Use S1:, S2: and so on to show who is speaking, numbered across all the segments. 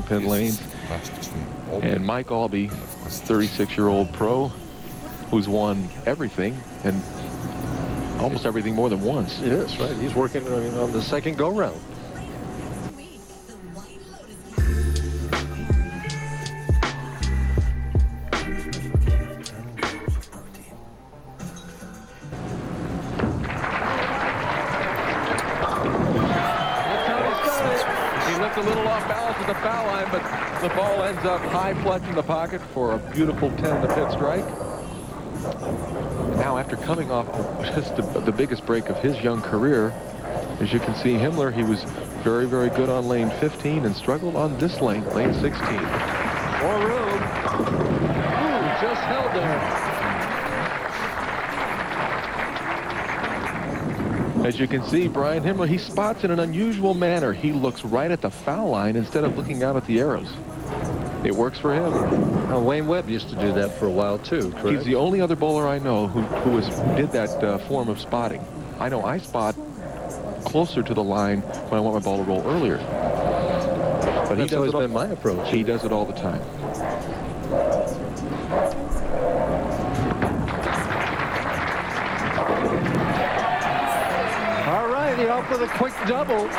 S1: pin lanes. And Mike Aulby, 36-year-old pro, who's won everything, and almost everything more than once.
S2: Yes, right. He's working on the second go-round.
S1: A little off balance at the foul line, but the ball ends up high flush in the pocket for a beautiful 10 to pit strike. Now, after coming off just the biggest break of his young career, as you can see, Himmler, he was very, very good on lane 15 and struggled on this lane, lane 16.
S2: More room. Ooh, just held there.
S1: As you can see, Brian Himmler, he spots in an unusual manner. He looks right at the foul line instead of looking out at the arrows. It works for him.
S2: Wayne Webb used to do that for a while, too, correct?
S1: He's the only other bowler I know who did that form of spotting. I know I spot closer to the line when I want my ball to roll earlier. But
S2: That's always been my approach.
S1: He does it all the time.
S2: Off with a quick double.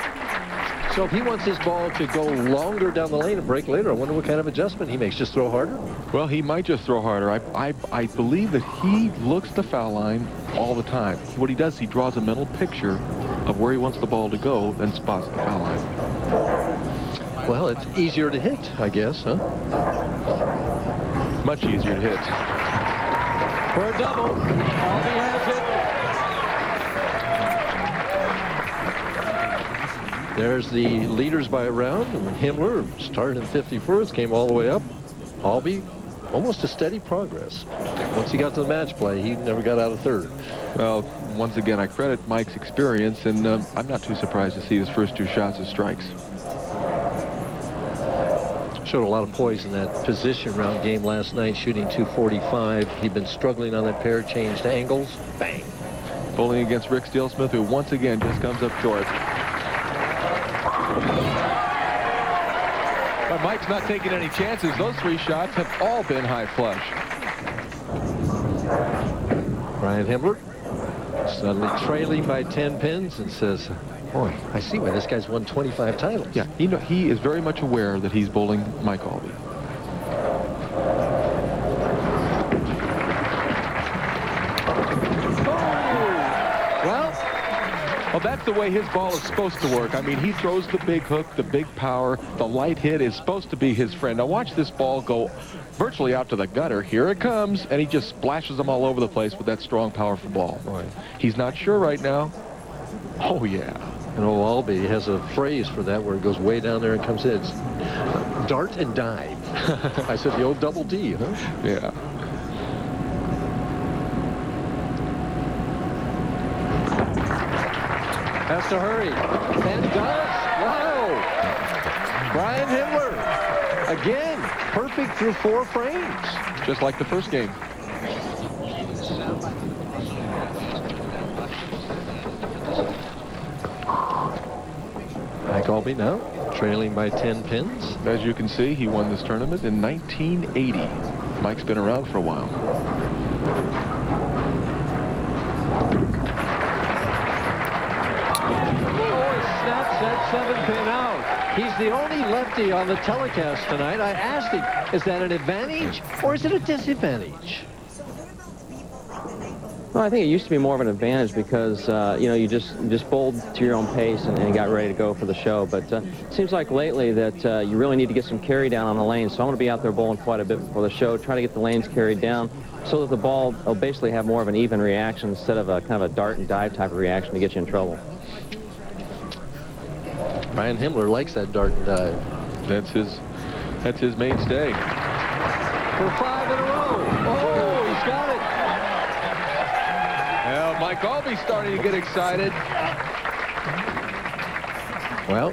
S2: So if he wants his ball to go longer down the lane and break later, I wonder what kind of adjustment he makes. Just throw harder?
S1: Well, he might just throw harder. I believe that he looks the foul line all the time. What he does, he draws a mental picture of where he wants the ball to go, then spots the foul line.
S2: Well, it's easier to hit, I guess, huh?
S1: Much easier to hit.
S2: For a double. Aulby has it. There's the leaders by a round. And Himmler started in 51st, came all the way up. Aulby, almost a steady progress. Once he got to the match play, he never got out of third.
S1: Well, once again, I credit Mike's experience, and I'm not too surprised to see his first two shots as strikes.
S2: Showed a lot of poise in that position round game last night, shooting 245. He'd been struggling on that pair, changed angles. Bang.
S1: Bowling against Rick Steelsmith, who once again just comes up short. But Mike's not taking any chances. Those three shots have all been high flush.
S2: Brian Himmler suddenly trailing by 10 pins and says, boy, I see why this guy's won 25 titles.
S1: Yeah, he is very much aware that he's bowling Mike Aulby. Well, that's the way his ball is supposed to work. I mean, he throws the big hook, the big power. The light hit is supposed to be his friend. Now watch this ball go virtually out to the gutter. Here it comes, and he just splashes them all over the place with that strong, powerful ball. Right. He's not sure right now. Oh, yeah.
S2: And Aulby has a phrase for that where it goes way down there and comes in. It's dart and dive. I said the old double D, huh?
S1: Yeah.
S2: Has to hurry. And does. Wow. Brian Himmler. Again, perfect through 4 frames.
S1: Just like the first game.
S2: Mike Aulby now trailing by 10 pins.
S1: As you can see, he won this tournament in 1980. Mike's been around for a while.
S2: Snaps that 7-pin out. He's the only lefty on the telecast tonight. I asked him, is that an advantage or is it a disadvantage?
S3: Well, I think it used to be more of an advantage because, you know, you just bowled to your own pace and got ready to go for the show. But it seems like lately that you really need to get some carry down on the lane. So I'm going to be out there bowling quite a bit before the show, try to get the lanes carried down so that the ball will basically have more of an even reaction instead of a kind of a dart and dive type of reaction to get you in trouble.
S2: Brian Himmler likes that dart and dive.
S1: That's his mainstay.
S2: For 5 in a row. Oh, he's got it.
S1: Well, Mike Aulby's starting to get excited.
S2: Well,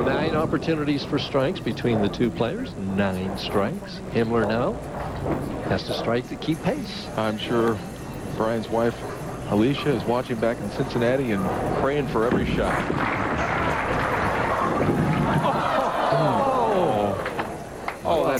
S2: 9 opportunities for strikes between the two players. 9 strikes. Himmler now has to strike to keep pace.
S1: I'm sure Brian's wife, Alicia, is watching back in Cincinnati and praying for every shot.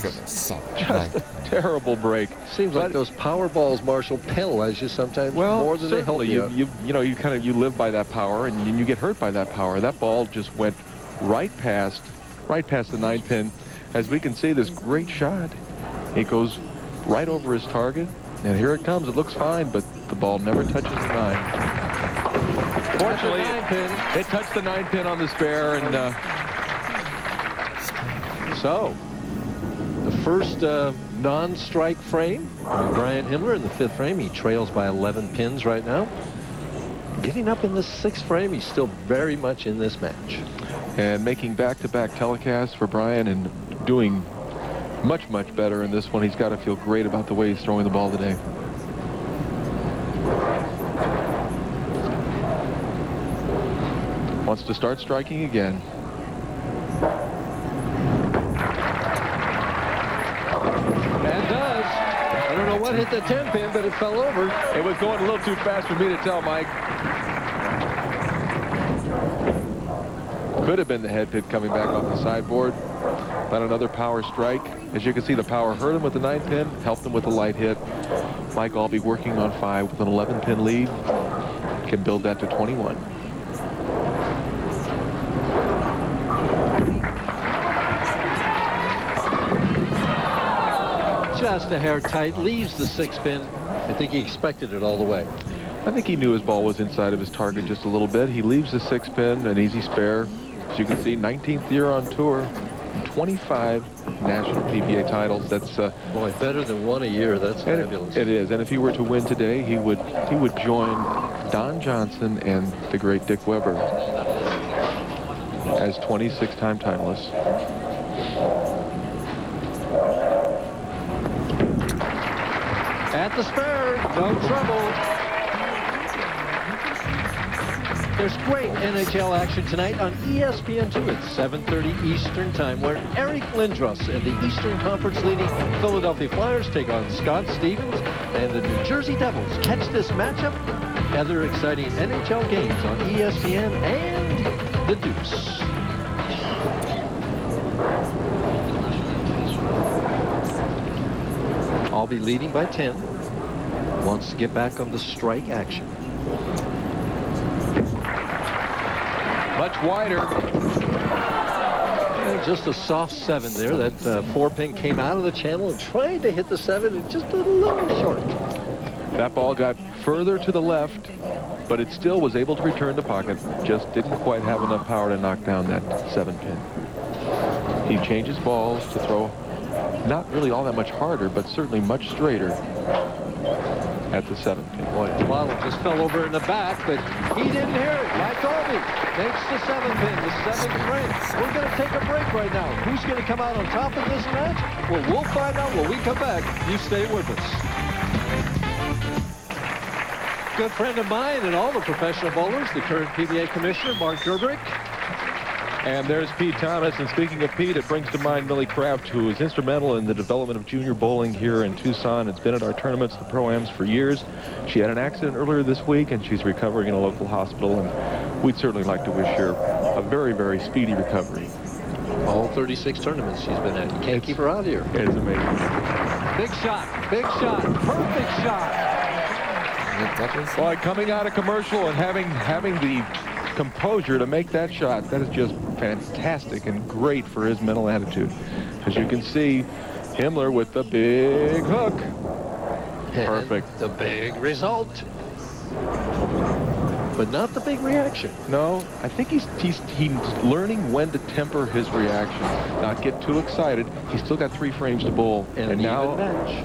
S1: Just a terrible break.
S2: Seems like those power balls, Marshall, penalize you sometimes more than they help you.
S1: You live by that power, and you get hurt by that power. That ball just went right past the 9-pin. As we can see, this great shot. It goes right over his target, and here it comes. It looks fine, but the ball never touches the 9. Fortunately, it touched the 9-pin on the spare, and so the first non-strike frame, Brian Himmler in the 5th frame. He trails by 11 pins right now. Getting up in the 6th frame, he's still very much in this match. And making back-to-back telecasts for Brian and doing much, much better in this one. He's got to feel great about the way he's throwing the ball today. Wants to start striking again.
S2: I don't know what hit the 10-pin, but it fell over.
S1: It was going a little too fast for me to tell, Mike. Could have been the head pin coming back off the sideboard. But another power strike. As you can see, the power hurt him with the 9-pin, helped him with the light hit. Mike Aulby working on 5 with an 11-pin lead. Can build that to 21.
S2: Just a hair tight, leaves the 6-pin. I think he expected it all the way.
S1: I think he knew his ball was inside of his target just a little bit. He leaves the 6-pin, an easy spare. As you can see, 19th year on tour, 25 national PBA titles. That's
S2: boy, better than 1 a year. That's fabulous.
S1: It is, and if he were to win today, he would join Don Johnson and the great Dick Weber as 26-time titleists.
S2: At the spare, no trouble. There's great NHL action tonight on ESPN2 at 7:30 Eastern Time, where Eric Lindros and the Eastern Conference leading Philadelphia Flyers take on Scott Stevens, and the New Jersey Devils catch this matchup. Other exciting NHL games on ESPN and the Deuce. I'll be leading by 10. Wants to get back on the strike action.
S1: Much wider.
S2: And just a soft 7 there. That 4-pin came out of the channel and tried to hit the 7 and just a little short.
S1: That ball got further to the left, but it still was able to return to pocket. Just didn't quite have enough power to knock down that 7-pin. He changes balls to throw not really all that much harder, but certainly much straighter at the 7-pin.
S2: Boy, the bottle just fell over in the back, but he didn't hear it. Like Aulby makes the 7-pin, the 7th frame. We're going to take a break right now. Who's going to come out on top of this match? Well, we'll find out when we come back. You stay with us. Good friend of mine and all the professional bowlers, the current PBA commissioner, Mark Gerbrick.
S1: And there's Pete Thomas. And speaking of Pete, it brings to mind Millie Kraft, who is instrumental in the development of junior bowling here in Tucson. It's been at our tournaments, the Pro-Ams, for years. She had an accident earlier this week, and she's recovering in a local hospital. And we'd certainly like to wish her a very, very speedy recovery.
S2: All 36 tournaments she's been at. You can't keep her out here.
S1: It's amazing.
S2: Big shot, perfect shot.
S1: Boy, coming out of commercial and having the composure to make that shot, that is just fantastic and great for his mental attitude. As you can see, Himmler with the big hook. Perfect.
S2: And the big result. But not the big reaction.
S1: No, I think he's learning when to temper his reaction, not get too excited. He's still got 3 frames to bowl,
S2: and now match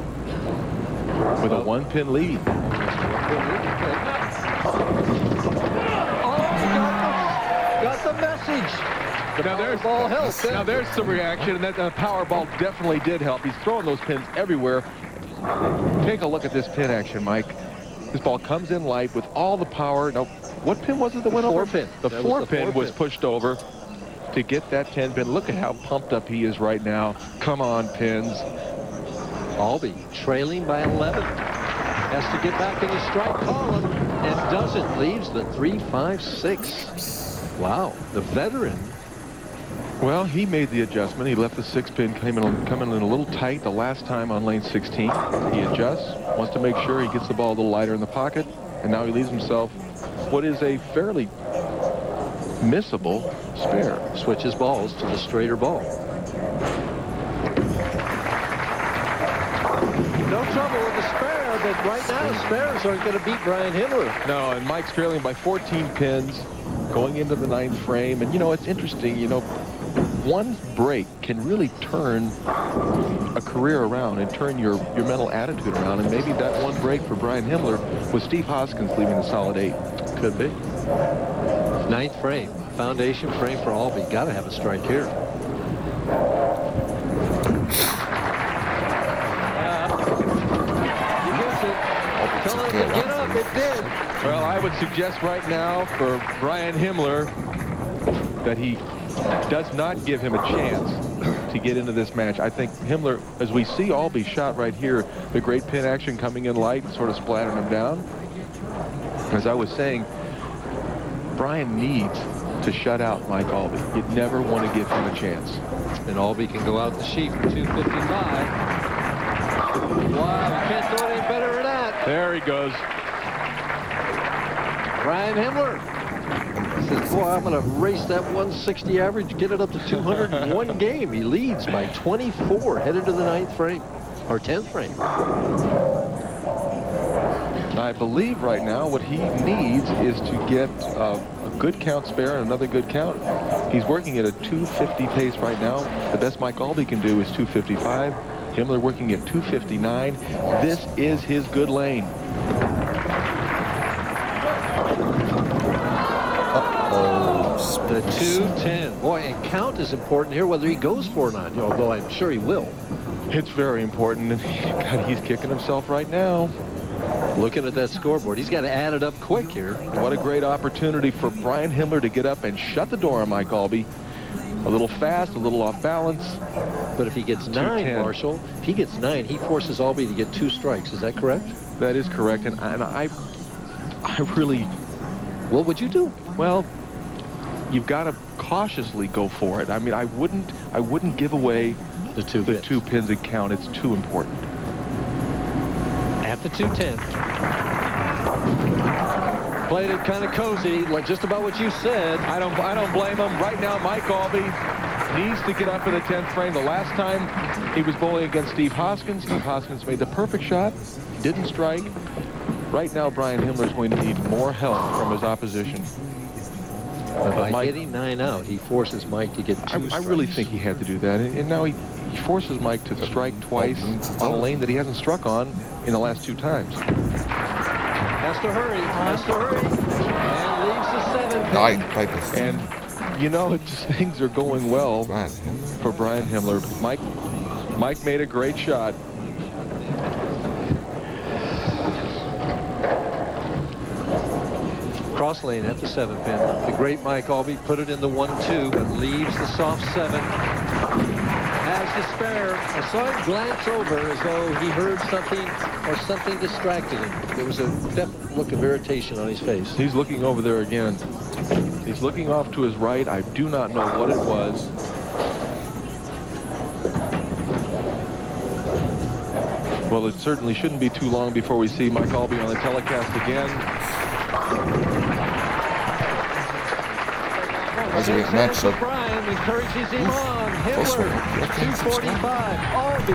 S1: with a 1-pin lead.
S2: Got the message.
S1: Now there's some reaction, and that power ball definitely did help. He's throwing those pins everywhere. Take a look at this pin action, Mike. This ball comes in light with all the power. Now, what pin was it that went over?
S2: 4-pin.
S1: The 4-pin was pushed over to get that 10-pin. Look at how pumped up he is right now. Come on, pins.
S2: Aulby trailing by 11. Has to get back in the strike column and doesn't. Leaves the 3-5-6. Wow, the veteran
S1: Well, he made the adjustment. He left the 6-pin coming in a little tight the last time on lane 16. He adjusts, wants to make sure he gets the ball a little lighter in the pocket, and now he leaves himself what is a fairly missable spare.
S2: Switches balls to the straighter ball. No trouble with the spare, but right now spares aren't going to beat Brian Himmler.
S1: No, and Mike's trailing by 14 pins going into the 9th frame. And, you know, it's interesting, you know, one break can really turn a career around and turn your mental attitude around. And maybe that one break for Brian Himmler was Steve Hoskins leaving the solid 8. Could be.
S2: 9th frame. Foundation frame for Aulby. Got to have a strike here. He gets it. Telling him to get up. It did.
S1: Well, I would suggest right now for Brian Himmler that he does not give him a chance to get into this match. I think Himmler, as we see Aulby shot right here, the great pin action coming in light, sort of splattering him down. As I was saying, Brian needs to shut out Mike Aulby. You'd never want to give him a chance.
S2: And Aulby can go out the sheet for 255. Wow, you can't do any better than that.
S1: There he goes.
S2: Brian Himmler says, boy, I'm going to race that 160 average, get it up to 201 game. He leads by 24, headed to the 9th frame, or 10th frame.
S1: I believe right now what he needs is to get a good count spare and another good count. He's working at a 250 pace right now. The best Mike Aulby can do is 255. Himmler working at 259. This is his good lane.
S2: The 210. Boy, and count is important here, whether he goes for it or not, although I'm sure he will.
S1: It's very important. And God, he's kicking himself right now.
S2: Looking at that scoreboard, he's got to add it up quick here.
S1: What a great opportunity for Brian Himmler to get up and shut the door on Mike Aulby. A little fast, a little off balance.
S2: But if he gets 9, Marshall, if he gets 9, he forces Aulby to get 2 strikes. Is that correct?
S1: That is correct. And I really...
S2: What would you do?
S1: Well, you've got to cautiously go for it. I mean, I wouldn't give away
S2: the two
S1: pins and count. It's too important.
S2: At the 210. Played it kind of cozy, like just about what you said.
S1: I don't blame him. Right now, Mike Aulby needs to get up in the 10th frame. The last time he was bowling against Steve Hoskins made the perfect shot, didn't strike. Right now, Brian Himmler is going to need more help from his opposition.
S2: By getting 9 out, he forces Mike to get 2 strikes.
S1: I really think he had to do that. And now he forces Mike to strike twice on a lane that he hasn't struck on in the last 2 times.
S2: Has to hurry. And leaves the 7 pin.
S1: And, you know, things are going well for Brian Himmler. Mike made a great shot.
S2: Cross lane at the 7 pin. The great Mike Aulby put it in the 1-2, but leaves the soft 7. Has the spare. I saw him glance over as though he heard something or something distracted him. There was a definite look of irritation on his face.
S1: He's looking over there again. He's looking off to his right. I do not know what it was. Well, it certainly shouldn't be too long before we see Mike Aulby on the telecast again.
S4: That's a great matchup.
S2: Brian encourages him on. Himmler, 245. Aulby.